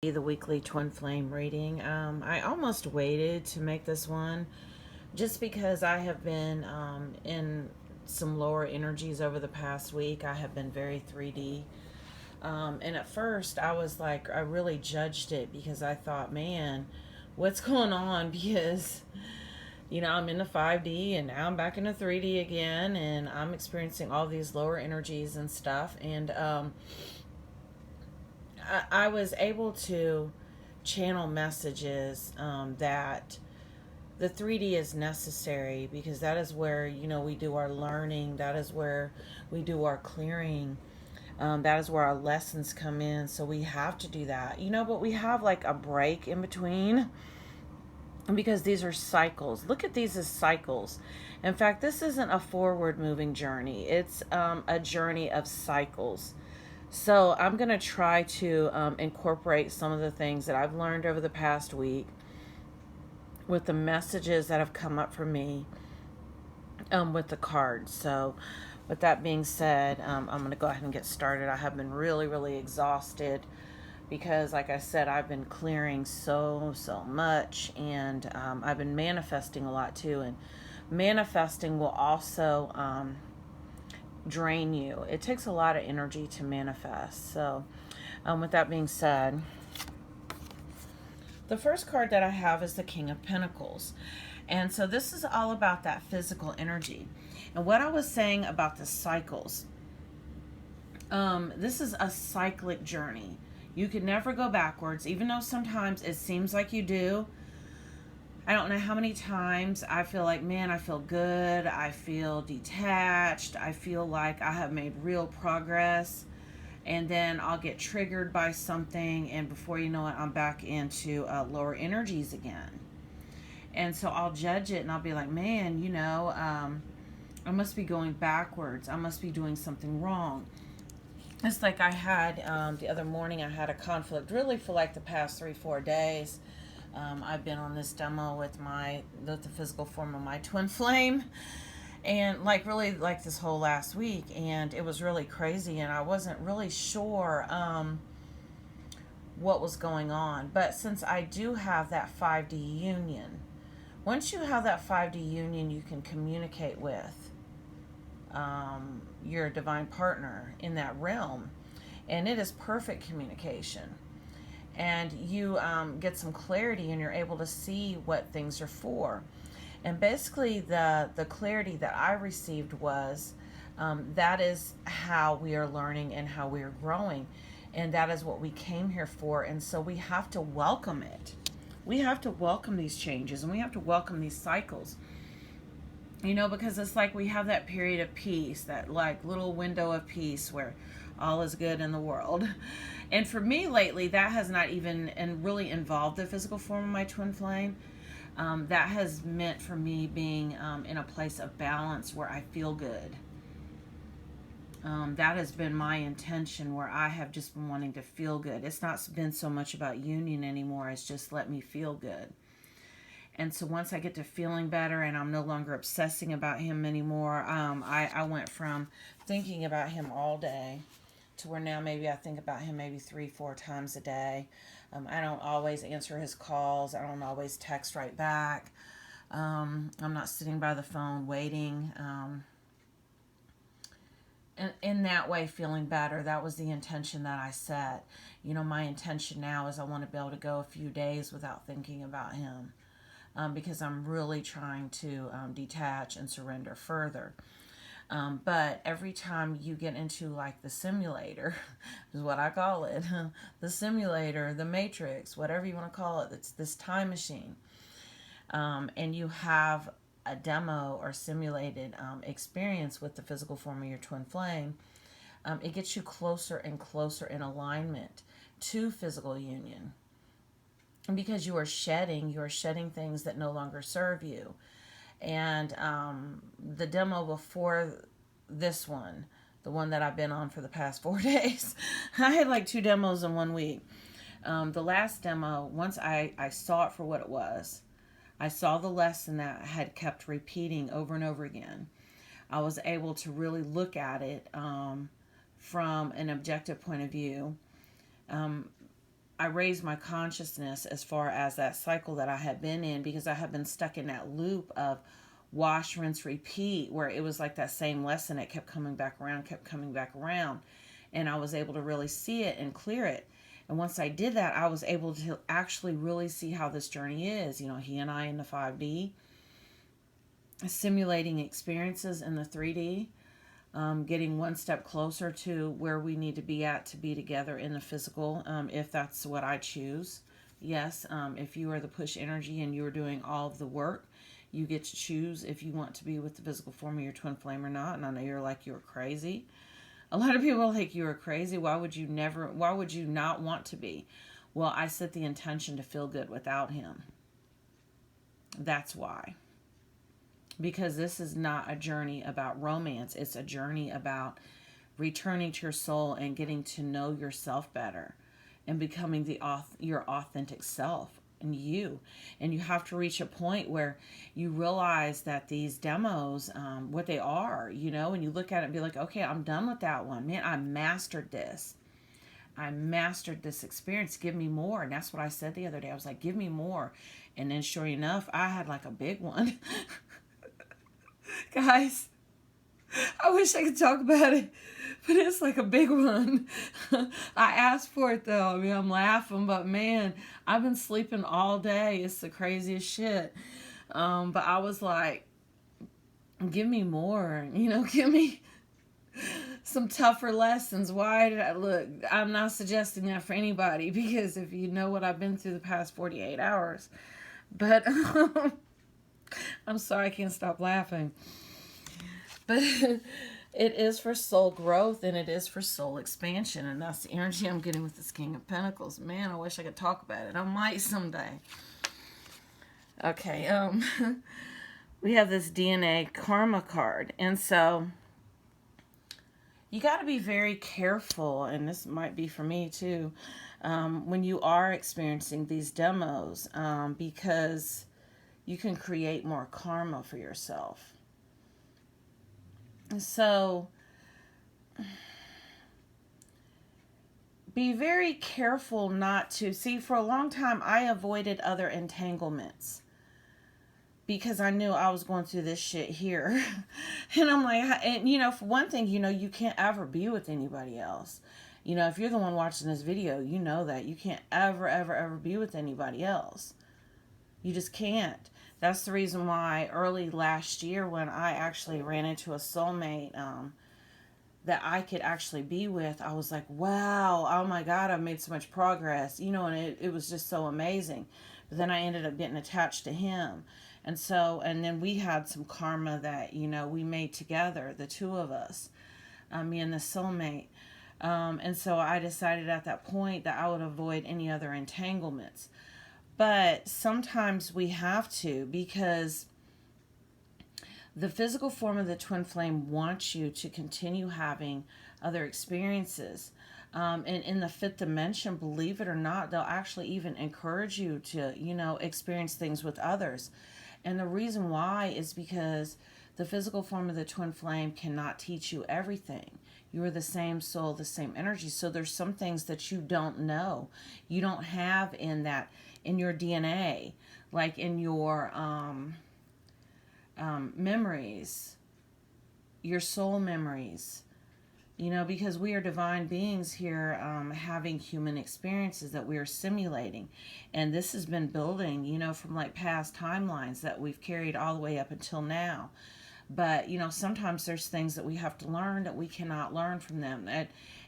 The weekly twin flame reading. I almost waited to make this one just because I have been in some lower energies over the past week. I have been very 3D. And at first, I was like, I really judged it because I thought, man, what's going on? Because, I'm in the 5D and now I'm back in the 3D again, and I'm experiencing all these lower energies and stuff. And I was able to channel messages that the 3D is necessary because that is where, we do our learning, that is where we do our clearing. That is where our lessons come in. So we have to do that, but we have like a break in between because these are cycles. Look at these as cycles. In fact, this isn't a forward moving journey, it's a journey of cycles. So I'm going to try to incorporate some of the things that I've learned over the past week with the messages that have come up for me with the cards. So with that being said, I'm going to go ahead and get started. I have been really, really exhausted because, like I said, I've been clearing so much, and I've been manifesting a lot too. And manifesting will also drain you. It takes a lot of energy to manifest. So with that being said, the first card that I have is the King of Pentacles. And so this is all about that physical energy. And what I was saying about the cycles, this is a cyclic journey. You can never go backwards, even though sometimes it seems like you do. I don't know how many times I feel like, man, I feel good. I feel detached. I feel like I have made real progress. And then I'll get triggered by something. And before you know it, I'm back into lower energies again. And so I'll judge it and I'll be like, man, I must be going backwards. I must be doing something wrong. It's like I had the other morning, I had a conflict really for like the past 3-4 days. I've been on this demo with the physical form of my twin flame, and like really like this whole last week, and it was really crazy, and I wasn't really sure what was going on. But since I do have that 5D union, once you have that 5D union, you can communicate with your divine partner in that realm, and it is perfect communication. And you get some clarity, and you're able to see what things are for. And basically, the clarity that I received was that is how we are learning and how we are growing, and that is what we came here for. And so we have to welcome it. We have to welcome these changes, and we have to welcome these cycles. Because it's like we have that period of peace, that like little window of peace where all is good in the world. And for me lately, that has not even and really involved the physical form of my twin flame. That has meant for me being in a place of balance where I feel good. That has been my intention, where I have just been wanting to feel good. It's not been so much about union anymore. It's just let me feel good. And so once I get to feeling better and I'm no longer obsessing about him anymore, I went from thinking about him all day to where now maybe I think about him maybe 3-4 times a day. I don't always answer his calls. I don't always text right back. I'm not sitting by the phone waiting. And in that way, feeling better. That was the intention that I set. My intention now is I want to be able to go a few days without thinking about him. Because I'm really trying to detach and surrender further. But every time you get into like the simulator, is what I call it, the simulator, the matrix, whatever you want to call it, it's this time machine. And you have a demo or simulated experience with the physical form of your twin flame, it gets you closer and closer in alignment to physical union. Because you are shedding things that no longer serve you. And the demo before this one, the one that I've been on for the past 4 days, I had like 2 demos in 1 week. The last demo, once I saw it for what it was, I saw the lesson that I had kept repeating over and over again. I was able to really look at it from an objective point of view. I raised my consciousness as far as that cycle that I had been in, because I had been stuck in that loop of wash, rinse, repeat, where it was like that same lesson. It kept coming back around, kept coming back around. And I was able to really see it and clear it. And once I did that, I was able to actually really see how this journey is. He and I in the 5D, simulating experiences in the 3D, getting one step closer to where we need to be together in the physical, if that's what I choose. Yes, if you are the push energy and you're doing all of the work, you get to choose if you want to be with the physical form of your twin flame or not. And I know you're like, you're crazy. A lot of people are like, you are crazy. Why would you not want to be? Well, I set the intention to feel good without him. That's why. Because this is not a journey about romance. It's a journey about returning to your soul and getting to know yourself better and becoming your authentic self and you. And you have to reach a point where you realize that these demos, what they are, and you look at it and be like, okay, I'm done with that one. Man, I mastered this. I mastered this experience. Give me more. And that's what I said the other day. I was like, give me more. And then sure enough, I had like a big one. Guys, I wish I could talk about it, but it's like a big one. I asked for it though. I mean, I'm laughing, but man, I've been sleeping all day. It's the craziest shit. But I was like, give me more, give me some tougher lessons. Why did I look? I'm not suggesting that for anybody, because if you know what I've been through the past 48 hours, but I'm sorry, I can't stop laughing. But it is for soul growth and it is for soul expansion. And that's the energy I'm getting with this King of Pentacles. Man, I wish I could talk about it. I might someday. Okay, we have this DNA karma card. And so you got to be very careful, and this might be for me too, when you are experiencing these demos, because you can create more karma for yourself. So be very careful not to. See, for a long time, I avoided other entanglements because I knew I was going through this shit here. And I'm like, and for one thing, you can't ever be with anybody else. If you're the one watching this video, you know that. You can't ever, ever, ever be with anybody else. You just can't. That's the reason why early last year, when I actually ran into a soulmate that I could actually be with, I was like, wow, oh my God, I've made so much progress, and it was just so amazing. But then I ended up getting attached to him. And then we had some karma that, we made together, the two of us, me and the soulmate. And so I decided at that point that I would avoid any other entanglements. But sometimes we have to, because the physical form of the twin flame wants you to continue having other experiences. And in the fifth dimension, believe it or not, they'll actually even encourage you to, experience things with others. And the reason why is because the physical form of the twin flame cannot teach you everything. You are the same soul, the same energy. So there's some things that you don't know. You don't have in your DNA, like in your memories, your soul memories, because we are divine beings here, having human experiences that we are simulating. And this has been building, from like past timelines that we've carried all the way up until now. But, sometimes there's things that we have to learn that we cannot learn from them.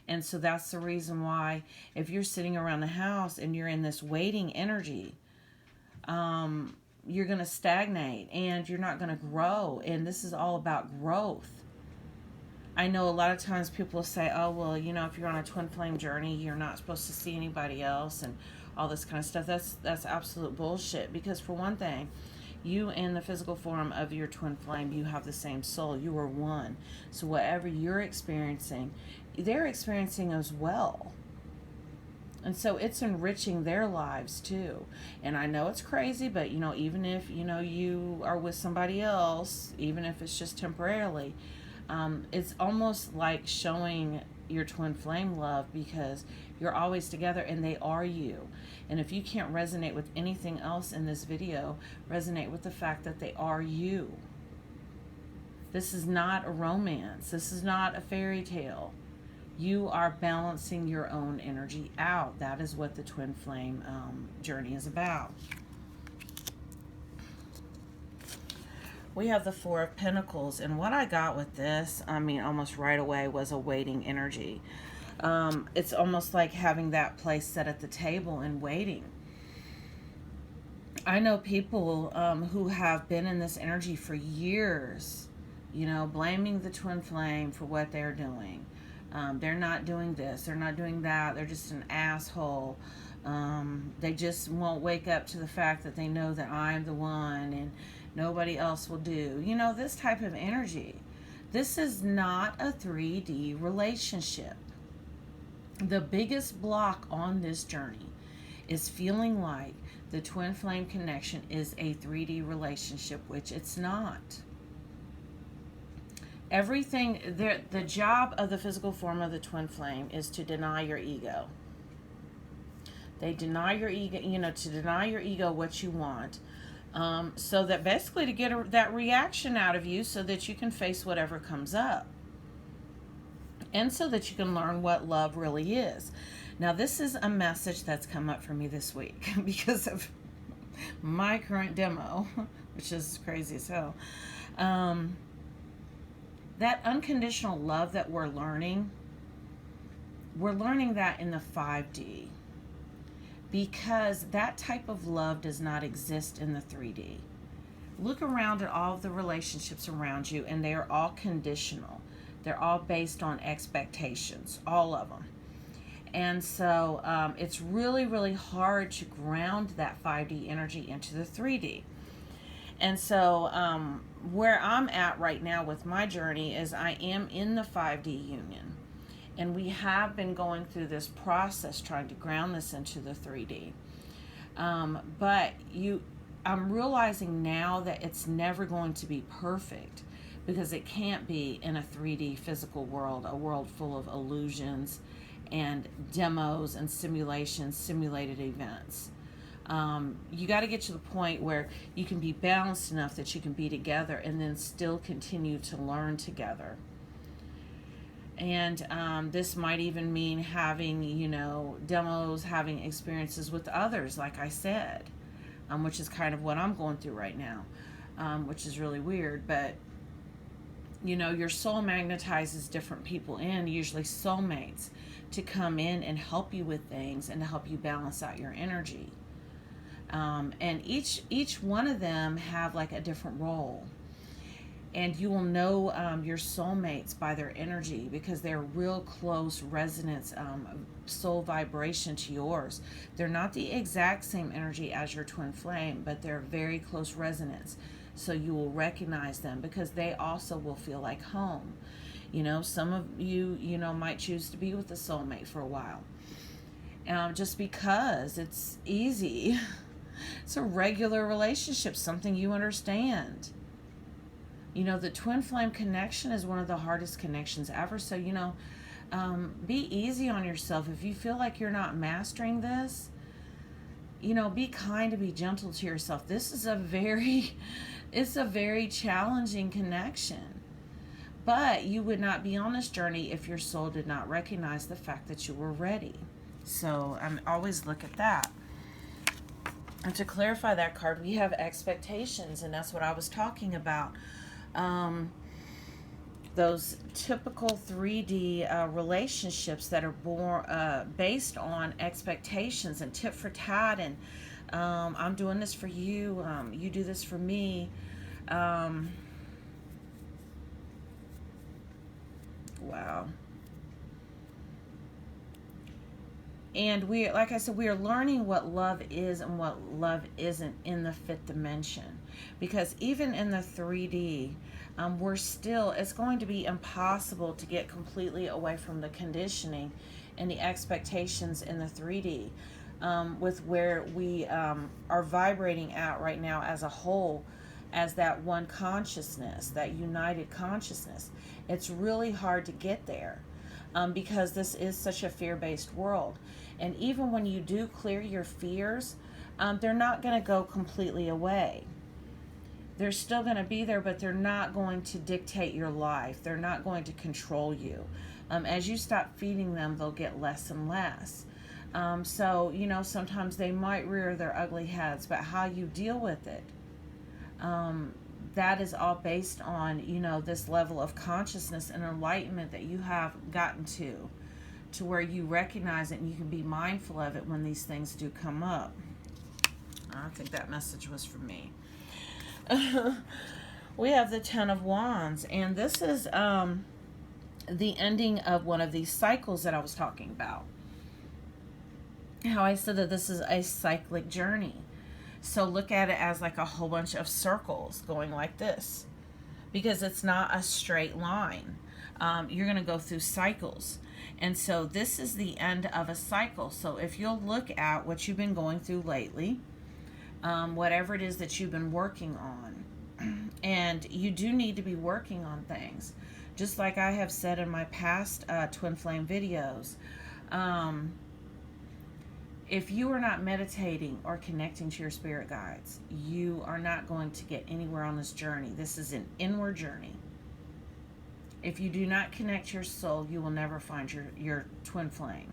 And so that's the reason why if you're sitting around the house and you're in this waiting energy, you're going to stagnate and you're not going to grow. And this is all about growth. I know a lot of times people will say, oh, well, if you're on a twin flame journey, you're not supposed to see anybody else and all this kind of stuff. That's absolute bullshit. Because for one thing, you and the physical form of your twin flame, you have the same soul. You are one. So whatever you're experiencing, they're experiencing as well. And so it's enriching their lives too. And I know it's crazy, but even if you are with somebody else, even if it's just temporarily, it's almost like showing your twin flame love, because You're always together, and they are you. And if you can't resonate with anything else in this video, resonate with the fact that they are you. This is not a romance. This is not a fairy tale. You are balancing your own energy out. That is what the twin flame journey is about. We have the Four of Pentacles, and what I got with this, I mean, almost right away, was a waiting energy. It's almost like having that place set at the table and waiting. I know people who have been in this energy for years, you know, blaming the twin flame for what they're doing. They're not doing this, they're not doing that, they're just an asshole. They just won't wake up to the fact that they know that I'm the one and nobody else will do. You know, this type of energy. This is not a 3D relationship. The biggest block on this journey is feeling like the twin flame connection is a 3D relationship, which it's not. Everything, the job of the physical form of the twin flame is to deny your ego. They deny your ego, you know, to deny your ego what you want. So that basically to get that reaction out of you so that you can face whatever comes up. And so that you can learn what love really is. Now, this is a message that's come up for me this week because of my current demo, which is crazy as hell. That unconditional love that we're learning that in the 5D. Because that type of love does not exist in the 3D. Look around at all of the relationships around you, and they are all conditional. They're all based on expectations, all of them. And so it's really, really hard to ground that 5D energy into the 3D. And so where I'm at right now with my journey is I am in the 5D union. And we have been going through this process trying to ground this into the 3D. But I'm realizing now that it's never going to be perfect because it can't be in a 3D physical world, a world full of illusions and demos and simulations, simulated events. You got to get to the point where you can be balanced enough that you can be together and then still continue to learn together. And this might even mean having, you know, demos, having experiences with others, like I said, which is kind of what I'm going through right now, which is really weird. But, you know, your soul magnetizes different people in, usually soulmates, to come in and help you with things and to help you balance out your energy. And each one of them have like a different role. And you will know your soulmates by their energy because they're real close resonance, soul vibration to yours. They're not the exact same energy as your twin flame, but they're very close resonance. So you will recognize them because they also will feel like home. You know, some of you, you know, might choose to be with a soulmate for a while. Just because it's easy. It's a regular relationship, something you understand. You know, the twin flame connection is one of the hardest connections ever. So, you know, be easy on yourself. If you feel like you're not mastering this, you know, be kind and be gentle to yourself. This is it's a very challenging connection. But you would not be on this journey if your soul did not recognize the fact that you were ready. So, always look at that. And to clarify that card, we have expectations, and that's what I was talking about. Those typical 3D relationships that are based on expectations and tit for tat, and I'm doing this for you, you do this for me. Wow. And we, like I said, we are learning what love is and what love isn't in the fifth dimension. Because even in the 3D, it's going to be impossible to get completely away from the conditioning and the expectations in the 3D with where we are vibrating at right now as a whole, as that one consciousness, that united consciousness. It's really hard to get there. because this is such a fear-based world. And even when you do clear your fears, they're not going to go completely away. They're still going to be there, but they're not going to dictate your life. They're not going to control you. As you stop feeding them, they'll get less and less. So, you know, sometimes they might rear their ugly heads, but how you deal with it, that is all based on, you know, this level of consciousness and enlightenment that you have gotten to where you recognize it and you can be mindful of it when these things do come up. I think that message was for me. We have the Ten of Wands, and this is the ending of one of these cycles that I was talking about. How I said that this is a cyclic journey. So look at it as like a whole bunch of circles going like this, because it's not a straight line. You're going to go through cycles. And so this is the end of a cycle. So if you'll look at what you've been going through lately, whatever it is that you've been working on, and you do need to be working on things. Just like I have said in my past Twin Flame videos, if you are not meditating or connecting to your spirit guides, you are not going to get anywhere on this journey. This is an inward journey. If you do not connect your soul, you will never find your twin flame.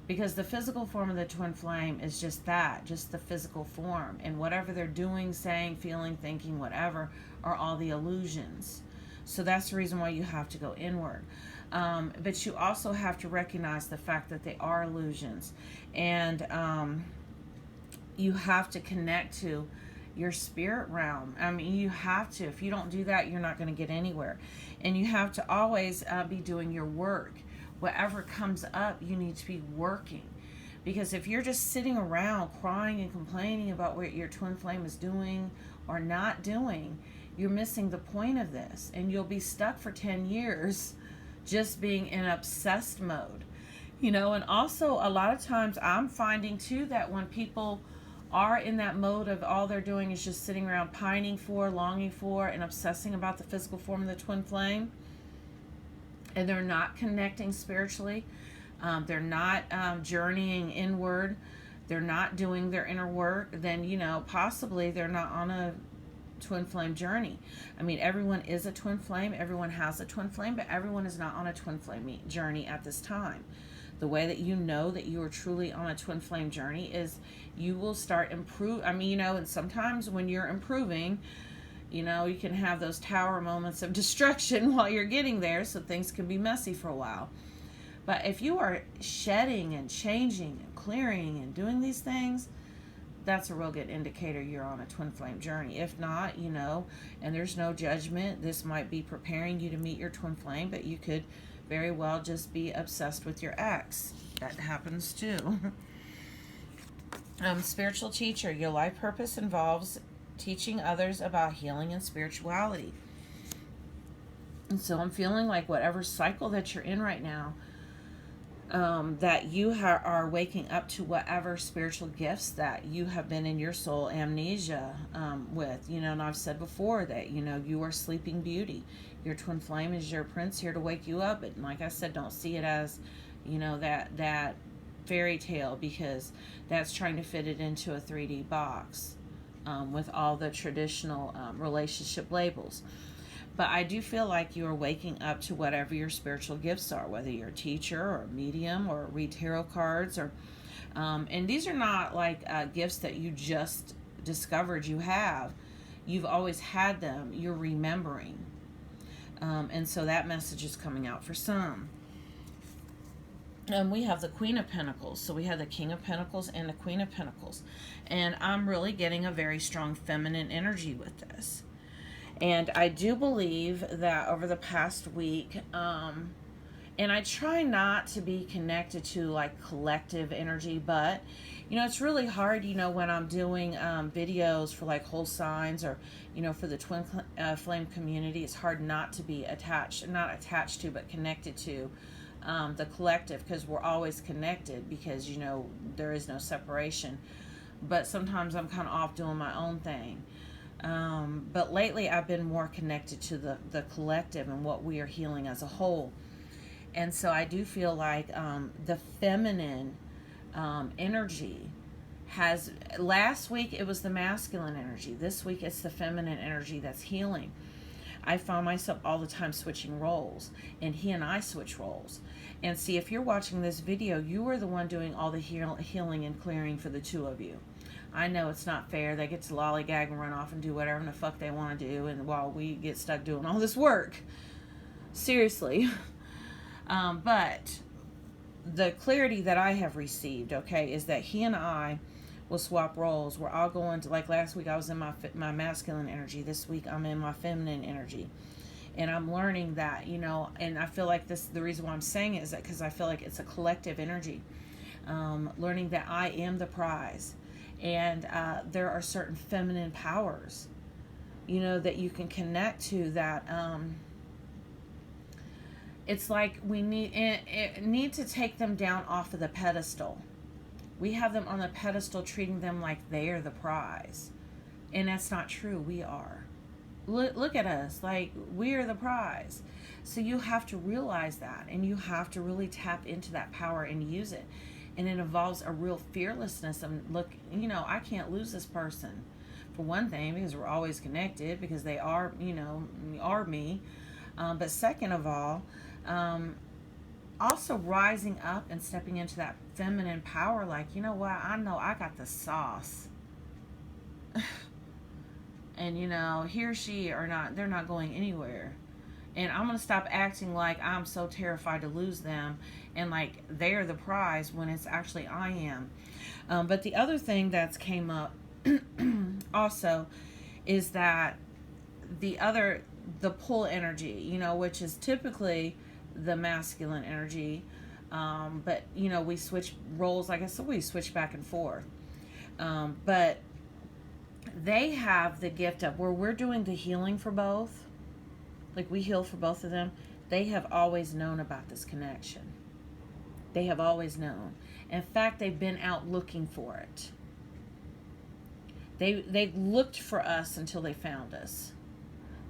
Because the physical form of the twin flame is just that, just the physical form. And whatever they're doing, saying, feeling, thinking, whatever, are all the illusions. So that's the reason why you have to go inward. But you also have to recognize the fact that they are illusions. And you have to connect to your spirit realm. I mean, you have to. If you don't do that, you're not going to get anywhere. And you have to always be doing your work. Whatever comes up, you need to be working. Because if you're just sitting around crying and complaining about what your twin flame is doing or not doing, you're missing the point of this. And you'll be stuck for 10 years just being in obsessed mode. You know, and also a lot of times I'm finding too that when people are in that mode of all they're doing is just sitting around pining for, longing for, and obsessing about the physical form of the twin flame, and they're not connecting spiritually, they're not journeying inward, they're not doing their inner work, then, you know, possibly they're not on a twin flame journey. I mean, everyone is a twin flame, everyone has a twin flame, but everyone is not on a twin flame journey at this time. The way that you know that you are truly on a twin flame journey is you will start improve. I mean, you know, and sometimes when you're improving, you know, you can have those tower moments of destruction while you're getting there, so things can be messy for a while. But if you are shedding and changing and clearing and doing these things, that's a real good indicator you're on a twin flame journey. If not, you know, and there's no judgment, this might be preparing you to meet your twin flame, but you could very well just be obsessed with your ex. That happens too. Spiritual teacher, your life purpose involves teaching others about healing and spirituality. And so I'm feeling like whatever cycle that you're in right now, that you are waking up to whatever spiritual gifts that you have been in your soul amnesia with. You know, and I've said before that, you know, you are sleeping beauty. Your twin flame is your prince here to wake you up. And like I said, don't see it as, you know, that fairy tale, because that's trying to fit it into a 3D box with all the traditional relationship labels. But I do feel like you are waking up to whatever your spiritual gifts are, whether you're a teacher or a medium or read tarot cards, or and these are not like gifts that you just discovered you have. You've always had them. You're remembering. And so that message is coming out for some. And we have the Queen of Pentacles. So we have the King of Pentacles and the Queen of Pentacles. And I'm really getting a very strong feminine energy with this. And I do believe that over the past week, and I try not to be connected to like collective energy, but, you know, it's really hard, you know, when I'm doing videos for like whole signs, or, you know, for the twin flame community, it's hard not to be not attached to, but connected to the collective, because we're always connected, because, you know, there is no separation. But sometimes I'm kind of off doing my own thing. But lately I've been more connected to the collective and what we are healing as a whole. And so I do feel like the feminine energy has, last week it was the masculine energy. This week it's the feminine energy that's healing. I found myself all the time switching roles, and he and I switch roles. And see, if you're watching this video, you are the one doing all the healing and clearing for the two of you. I know it's not fair. They get to lollygag and run off and do whatever the fuck they want to do, and while we get stuck doing all this work. Seriously. But the clarity that I have received, okay, is that he and I will swap roles. We're all going to, like last week I was in my masculine energy. This week I'm in my feminine energy. And I'm learning that, you know, and I feel like this, the reason why I'm saying it is that because I feel like it's a collective energy. Learning that I am the prize. And there are certain feminine powers, you know, that you can connect to that. It's like we need to take them down off of the pedestal. We have them on the pedestal treating them like they are the prize. And that's not true. We are. Look at us. Like, we are the prize. So you have to realize that. And you have to really tap into that power and use it. And it involves a real fearlessness. And look, you know, I can't lose this person. For one thing, because we're always connected. Because they are, you know, are me. But second of all, also rising up and stepping into that feminine power, like, you know what, I know I got the sauce. And, you know, he or she are not, they're not going anywhere. And I'm going to stop acting like I'm so terrified to lose them and like they're the prize when it's actually I am. But the other thing that's came up also is that the pull energy, you know, which is typically the masculine energy, but you know, we switch roles, like I said, we switch back and forth, but they have the gift of where we're doing the healing for both, like we heal for both of them. They have always known about this connection. They have always known. In fact, they've been out looking for it. They looked for us until they found us.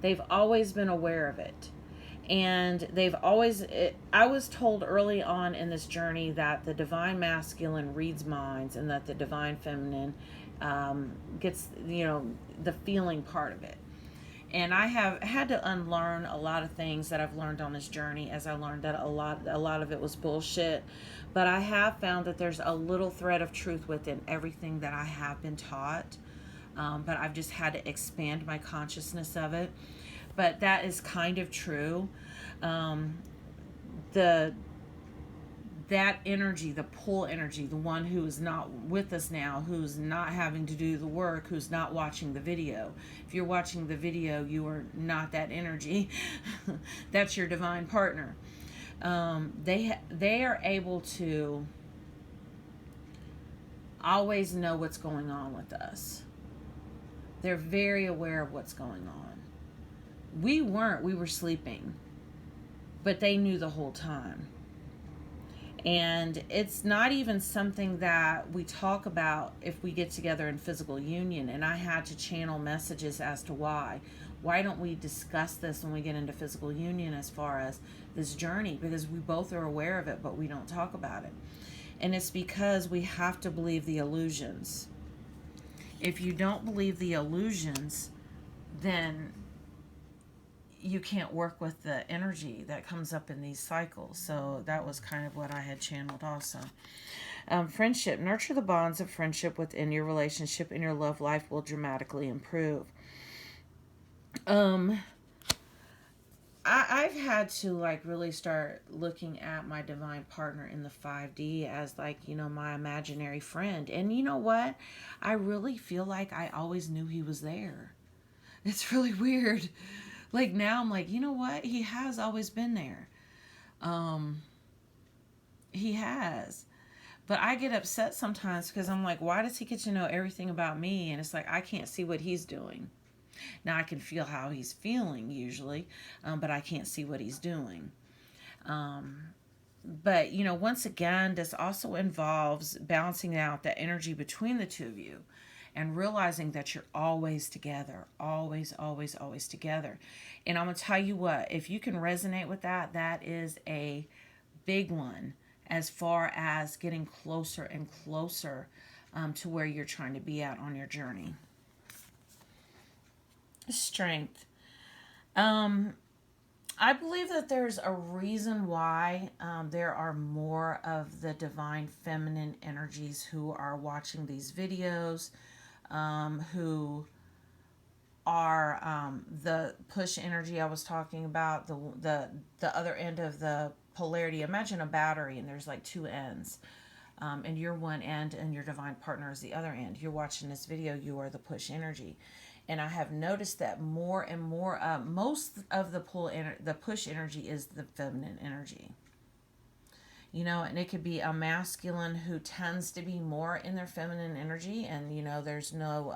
They've always been aware of it. And they've always, I was told early on in this journey that the divine masculine reads minds and that the divine feminine gets, you know, the feeling part of it. And I have had to unlearn a lot of things that I've learned on this journey, as I learned that a lot of it was bullshit. But I have found that there's a little thread of truth within everything that I have been taught. But I've just had to expand my consciousness of it. But that is kind of true. That energy, the pull energy, the one who is not with us now, who's not having to do the work, who's not watching the video. If you're watching the video, you are not that energy. That's your divine partner. They are able to always know what's going on with us. They're very aware of what's going on. We weren't. We were sleeping. But they knew the whole time. And it's not even something that we talk about if we get together in physical union. And I had to channel messages as to why. Why don't we discuss this when we get into physical union as far as this journey? Because we both are aware of it, but we don't talk about it. And it's because we have to believe the illusions. If you don't believe the illusions, then you can't work with the energy that comes up in these cycles. So that was kind of what I had channeled also. Friendship. Nurture the bonds of friendship within your relationship, and your love life will dramatically improve. I've had to like really start looking at my divine partner in the 5D as like, you know, my imaginary friend. And you know what? I really feel like I always knew he was there. It's really weird. Like now I'm like, you know what? He has always been there. He has. But I get upset sometimes because I'm like, why does he get to know everything about me? And it's like, I can't see what he's doing. Now I can feel how he's feeling usually, but I can't see what he's doing. But, you know, once again, this also involves balancing out the energy between the two of you and realizing that you're always together, always, always, always together. And I'm going to tell you what, if you can resonate with that, that is a big one as far as getting closer and closer to where you're trying to be at on your journey. Strength. I believe that there's a reason why there are more of the divine feminine energies who are watching these videos, who are the push energy I was talking about, the other end of the polarity. Imagine a battery, and there's like two ends, and you're one end, and your divine partner is the other end. You're watching this video, you are the push energy. And I have noticed that more and more, most of the the push energy is the feminine energy. You know, and it could be a masculine who tends to be more in their feminine energy, and you know, there's no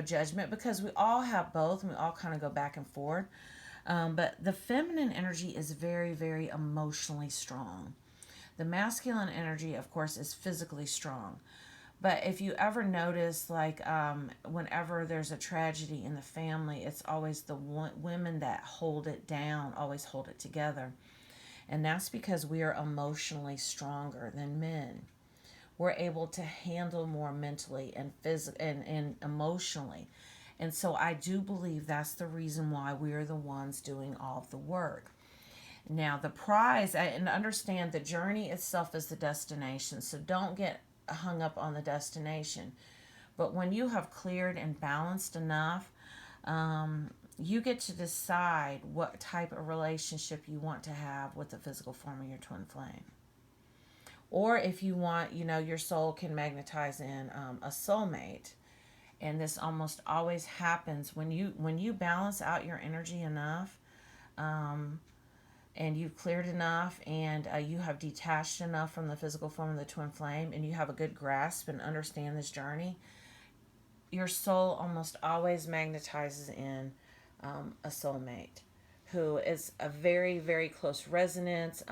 judgment, because we all have both, and we all kind of go back and forth. But the feminine energy is very, very emotionally strong. The masculine energy, of course, is physically strong. But if you ever notice, like, whenever there's a tragedy in the family, it's always the women that hold it down, always hold it together. And that's because we are emotionally stronger than men. We're able to handle more mentally and physically and emotionally. And so I do believe that's the reason why we are the ones doing all of the work. Now, the prize, and understand the journey itself is the destination. So don't get hung up on the destination. But when you have cleared and balanced enough, you get to decide what type of relationship you want to have with the physical form of your twin flame. Or if you want, you know, your soul can magnetize in a soulmate. And this almost always happens when you balance out your energy enough, and you've cleared enough, and you have detached enough from the physical form of the twin flame, and you have a good grasp and understand this journey, your soul almost always magnetizes in a soulmate who is a very, very close resonance.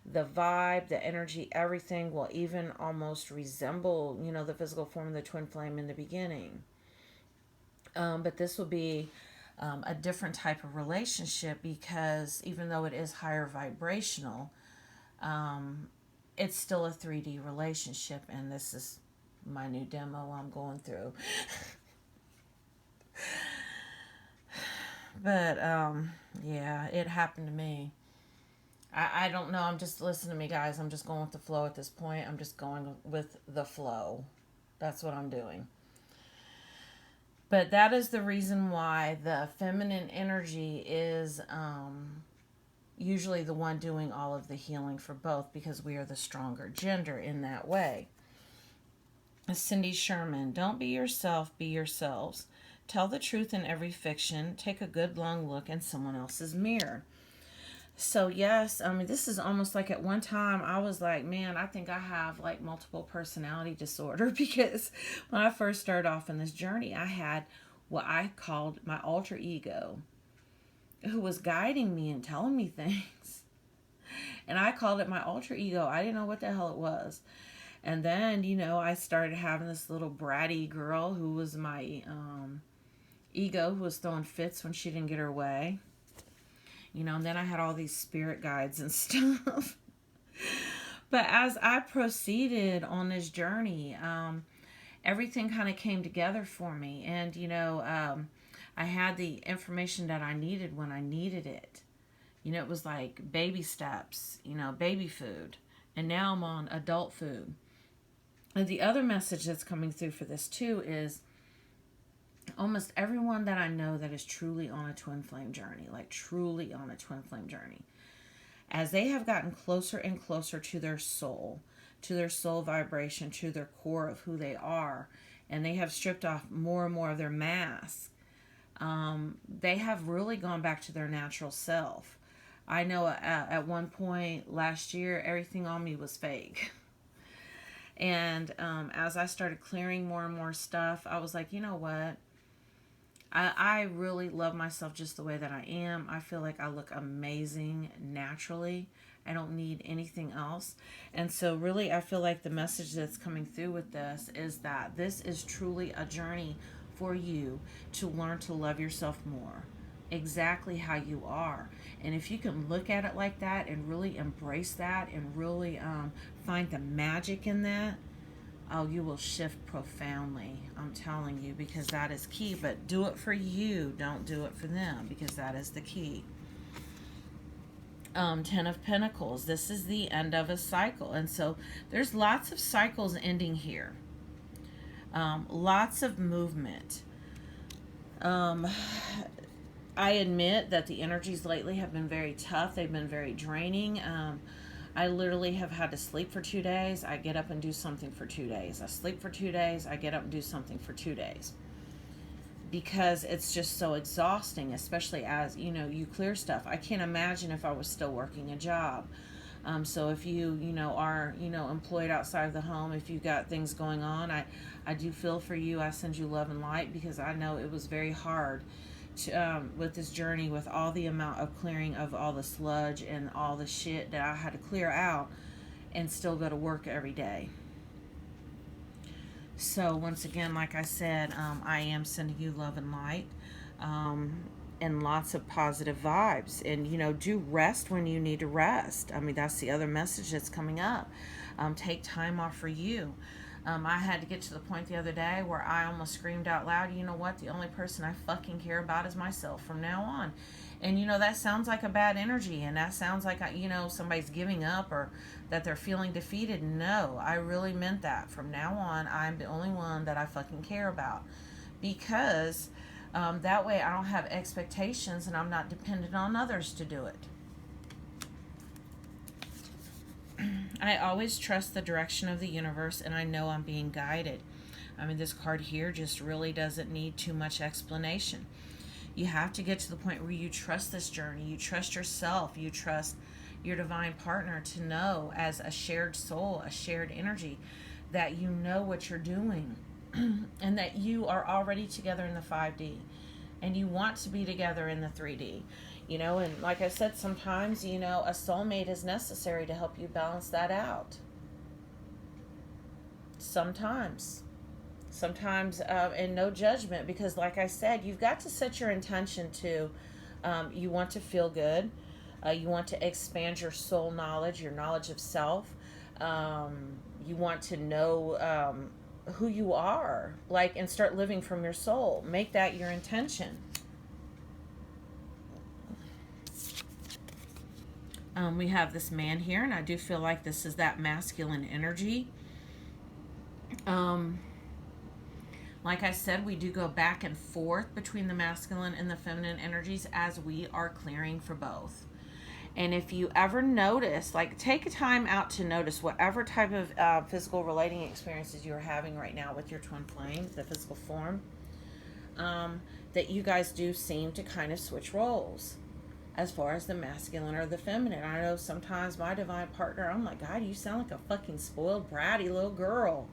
The vibe, the energy, everything will even almost resemble, you know, the physical form of the twin flame in the beginning. But this will be a different type of relationship, because even though it is higher vibrational, it's still a 3D relationship, and this is my new demo I'm going through. But yeah, it happened to me. I don't know. I'm just, listen to me, guys. I'm just going with the flow at this point. I'm just going with the flow. That's what I'm doing. But that is the reason why the feminine energy is usually the one doing all of the healing for both, because we are the stronger gender in that way. Cindy Sherman, don't be yourself, be yourselves. Tell the truth in every fiction. Take a good long look in someone else's mirror. So yes, I mean, this is almost like at one time I was like, man, I think I have like multiple personality disorder, because when I first started off in this journey, I had what I called my alter ego, who was guiding me and telling me things. And I called it my alter ego. I didn't know what the hell it was. And then, you know, I started having this little bratty girl who was my ego, who was throwing fits when she didn't get her way. You know, and then I had all these spirit guides and stuff. But as I proceeded on this journey, everything kind of came together for me. And, you know, I had the information that I needed when I needed it. You know, it was like baby steps, you know, baby food. And now I'm on adult food. And the other message that's coming through for this too is almost everyone that I know that is truly on a twin flame journey, like truly on a twin flame journey, as they have gotten closer and closer to their soul vibration, to their core of who they are, and they have stripped off more and more of their mask, they have really gone back to their natural self. I know at one point last year, everything on me was fake. And as I started clearing more and more stuff, I was like, you know what? I really love myself just the way that I am. I feel like I look amazing naturally. I don't need anything else. And so really, I feel like the message that's coming through with this is that this is truly a journey for you to learn to love yourself more, exactly how you are. And if you can look at it like that and really embrace that and really find the magic in that, oh, you will shift profoundly. I'm telling you, because that is key. But do it for you. Don't do it for them, because that is the key. Ten of Pentacles. This is the end of a cycle. And so there's lots of cycles ending here. Lots of movement. I admit that the energies lately have been very tough. They've been very draining. I literally have had to sleep for 2 days. I get up and do something for 2 days. I sleep for 2 days. I get up and do something for 2 days. Because it's just so exhausting, especially as, you know, you clear stuff. I can't imagine if I was still working a job. So if you, are, employed outside of the home, if you got things going on, I do feel for you. I send you love and light, because I know it was very hard to, with this journey, with all the amount of clearing of all the sludge and all the shit that I had to clear out and still go to work every day. So once again, like I said, I am sending you love and light, and lots of positive vibes. And, do rest when you need to rest. I mean, that's the other message that's coming up. Take time off for you. I had to get to the point the other day where I almost screamed out loud, you know what? The only person I fucking care about is myself from now on. And, that sounds like a bad energy. And that sounds like, somebody's giving up or that they're feeling defeated. No, I really meant that. From now on, I'm the only one that I fucking care about. Because that way I don't have expectations and I'm not dependent on others to do it. I always trust the direction of the universe, and I know I'm being guided. I mean, this card here just really doesn't need too much explanation. You have to get to the point where you trust this journey. You trust yourself. You trust your divine partner to know, as a shared soul, a shared energy, that you know what you're doing and that you are already together in the 5D and you want to be together in the 3D. And like I said, sometimes, a soulmate is necessary to help you balance that out. Sometimes, and no judgment, because like I said, you've got to set your intention to, you want to feel good. You want to expand your soul knowledge, your knowledge of self. You want to know who you are, and start living from your soul. Make that your intention. We have this man here, and I do feel like this is that masculine energy. Like I said, we do go back and forth between the masculine and the feminine energies as we are clearing for both. And if you ever notice, take a time out to notice whatever type of physical relating experiences you're having right now with your twin flame, the physical form, that you guys do seem to kind of switch roles as far as the masculine or the feminine. I know sometimes my divine partner, I'm like, God, you sound like a fucking spoiled, bratty little girl.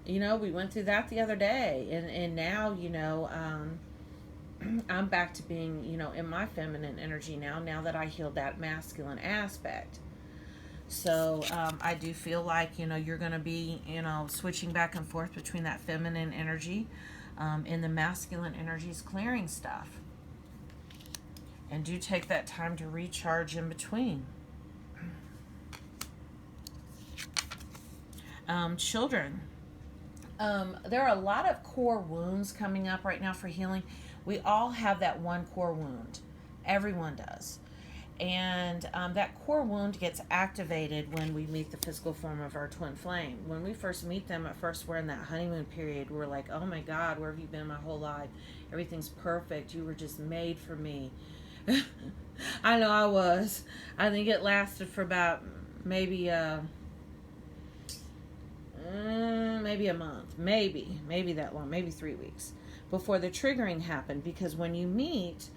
We went through that the other day. And now, I'm back to being, in my feminine energy now that I healed that masculine aspect. So I do feel like, you're going to be, switching back and forth between that feminine energy and the masculine energies, clearing stuff. And do take that time to recharge in between. Children. There are a lot of core wounds coming up right now for healing. We all have that one core wound. Everyone does. And that core wound gets activated when we meet the physical form of our twin flame. When we first meet them, at first we're in that honeymoon period. We're like, oh my God, where have you been my whole life? Everything's perfect. You were just made for me. I know I was. I think it lasted for about maybe a month, maybe that long, maybe 3 weeks before the triggering happened. Because when you meet,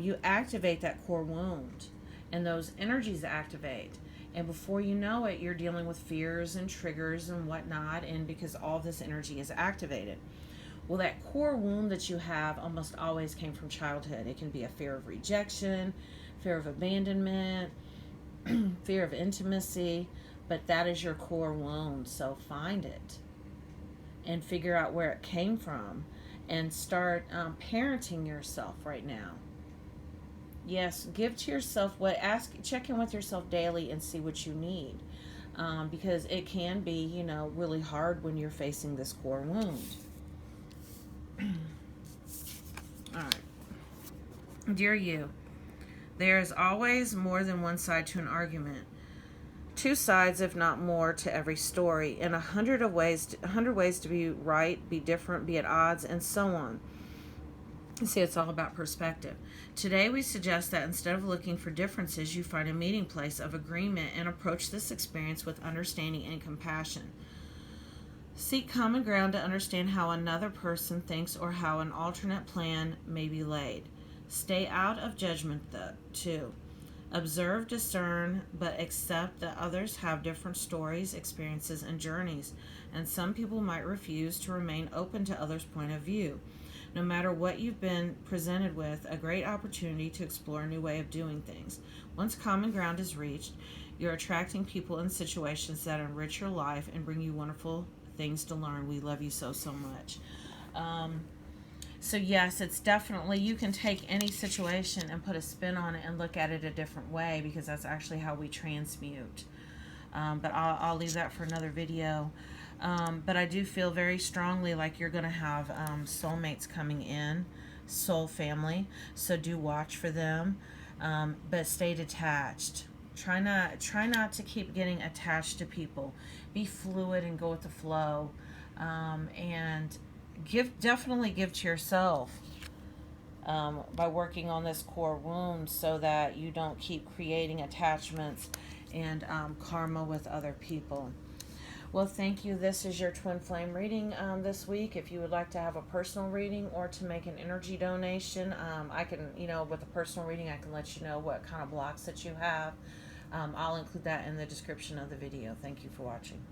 you activate that core wound, and those energies activate, and before you know it, you're dealing with fears and triggers and whatnot, and because all this energy is activated. Well, that core wound that you have almost always came from childhood. It can be a fear of rejection, fear of abandonment, fear of intimacy, but that is your core wound. So find it and figure out where it came from and start parenting yourself right now. Yes, give to yourself check in with yourself daily and see what you need. Because it can be, really hard when you're facing this core wound. All right. Dear you, there is always more than one side to an argument. Two sides, if not more, to every story, and 100 ways to be right, be different, be at odds, and so on. You see, it's all about perspective. Today, we suggest that instead of looking for differences, you find a meeting place of agreement and approach this experience with understanding and compassion. Seek common ground to understand how another person thinks or how an alternate plan may be laid. Stay out of judgment, too. Observe, discern, but accept that others have different stories, experiences, and journeys, and some people might refuse to remain open to others' point of view. No matter what you've been presented with, a great opportunity to explore a new way of doing things. Once common ground is reached, you're attracting people and situations that enrich your life and bring you wonderful things to learn. We love you so, so much. So yes, it's definitely, you can take any situation and put a spin on it and look at it a different way, because that's actually how we transmute. But I'll leave that for another video. But I do feel very strongly like you're going to have soulmates coming in, soul family. So do watch for them, but stay detached. Try not to keep getting attached to people. Be fluid and go with the flow, and definitely give to yourself by working on this core wound, so that you don't keep creating attachments and karma with other people. Well, thank you. This is your twin flame reading this week. If you would like to have a personal reading or to make an energy donation, I can, with a personal reading, I can let you know what kind of blocks that you have. I'll include that in the description of the video. Thank you for watching.